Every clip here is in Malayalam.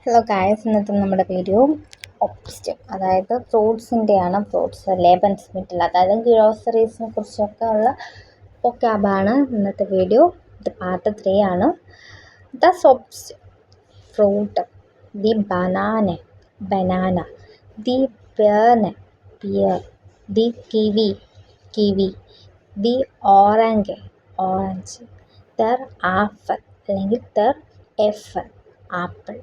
ഹലോ ഗായ്സ്, ഇന്നത്തെ നമ്മുടെ വീഡിയോ ഒപ്സ്റ്റ്, അതായത് ഫ്രൂട്ട്സിൻ്റെയാണ്. ഫ്രൂട്ട്സ് ലേബൻ സ്മിറ്റിൽ, അതായത് ഗ്രോസറീസിനെ കുറിച്ചൊക്കെ ഉള്ള ഒക്കാബാണ് ഇന്നത്തെ വീഡിയോ. ഇത് പാർട്ട് 3 ആണ്. ദ സോപ്സ്റ്റ് ഫ്രൂട്ട്, ദി ബനാന, ദി പിയർ, ദി കിവി, ദി ഓറഞ്ച്, ദർ ആപ്പിൾ അല്ലെങ്കിൽ ദർ എഫിൾ, ആപ്പിൾ.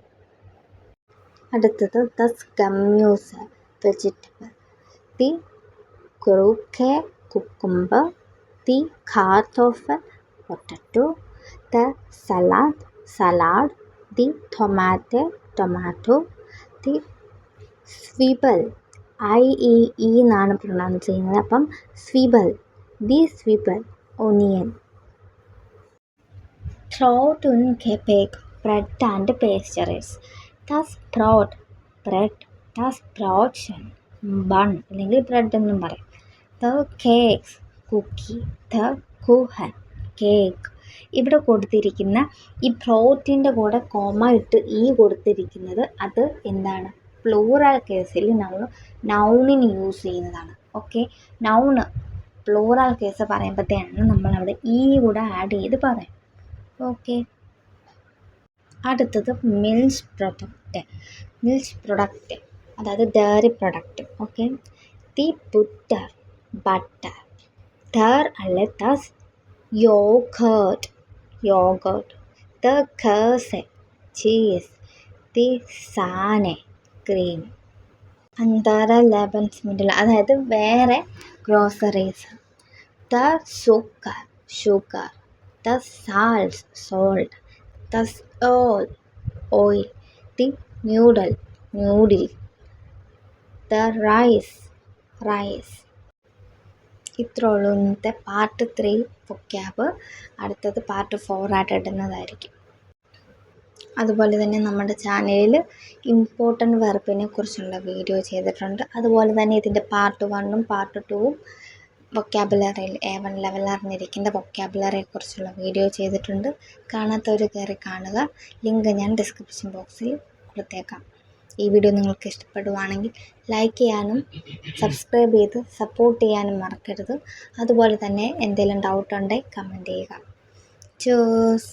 അടുത്തത് ദ സ്കമ്യൂസ് വെജിറ്റബിൾ, ദി ക്രൂക്കെ കുക്കുംബർ, ദി കാർട്ടോഫൽ പൊട്ടറ്റോ, ദ സലാഡ്, ദി ടൊമാറ്റോ, ദി സ്വീബൽ, IEE എന്നാണ് പ്രൊനൗൺസ് ചെയ്യുന്നത്, അപ്പം സ്വീബൽ, ദി സ്വീബൽ onion. Trout und Gebäck, bread and pastries, das Brot, bread, das Brotchen, bun അല്ലെങ്കിൽ ബ്രെഡ് എന്നും പറയും. The cakes, cookie, the kuchen, cake. ഇവിടെ കൊടുത്തിരിക്കുന്ന ഈ ബ്രോട്ടിൻ്റെ കൂടെ കോമ ഇട്ട് കൊടുത്തിരിക്കുന്നത് അത് എന്താണ്? പ്ലൂറൽ കേസിൽ നമ്മൾ നൗണിന് യൂസ് ചെയ്യുന്നതാണ്. ഓക്കെ, നൗണ് പ്ലൂറൽ കേസ് പറയുമ്പോഴത്തേനാണ് നമ്മളവിടെ കൂടെ ആഡ് ചെയ്ത് പറയും. ഓക്കെ, അടുത്തത് മിൽക്ക് പ്രൊഡക്റ്റ്, അതായത് ഡയറി പ്രൊഡക്റ്റ്. ഓക്കെ, ദി ബട്ടർ, അല്ലെ ദസ് യോഗേർട്ട്, ദ കേസ്, ചീസ്, ദി സാനെ, ക്രീം. അന്താര ലേബൻസ് മിഡിൽ, അതായത് വേറെ ഗ്രോസറീസ്. ദ sugar, the salt, the oil, the noodle, the rice. ഇത്രയുള്ളൂ ഇന്നത്തെ പാർട്ട് 3 വൊക്കാബ്. അടുത്തത് പാർട്ട് 4 ആയിട്ട് ഇടുന്നതായിരിക്കും. അതുപോലെ തന്നെ നമ്മുടെ ചാനലിൽ ഇമ്പോർട്ടൻറ്റ് വെർബിനെ കുറിച്ചുള്ള വീഡിയോ ചെയ്തിട്ടുണ്ട്. അതുപോലെ തന്നെ ഇതിൻ്റെ പാർട്ട് 1ഉം പാർട്ട് 2ഉം വൊക്കാബുലറിയിൽ A1 ലെവൽ അറിഞ്ഞിരിക്കേണ്ട വൊക്കാബുലറിയെ കുറിച്ചുള്ള വീഡിയോ ചെയ്തിട്ടുണ്ട്. കാണാത്തവർ കയറി കാണുക. ലിങ്ക് ഞാൻ ഡിസ്ക്രിപ്ഷൻ ബോക്സിൽ കൊടുത്തേക്കാം. ഈ വീഡിയോ നിങ്ങൾക്ക് ഇഷ്ടപ്പെടുവാണെങ്കിൽ ലൈക്ക് ചെയ്യാനും സബ്സ്ക്രൈബ് ചെയ്ത് സപ്പോർട്ട് ചെയ്യാനും മറക്കരുത്. അതുപോലെ തന്നെ എന്തെങ്കിലും ഡൗട്ട് ഉണ്ടെങ്കിൽ കമൻറ്റ് ചെയ്യുക. ചൂസ്.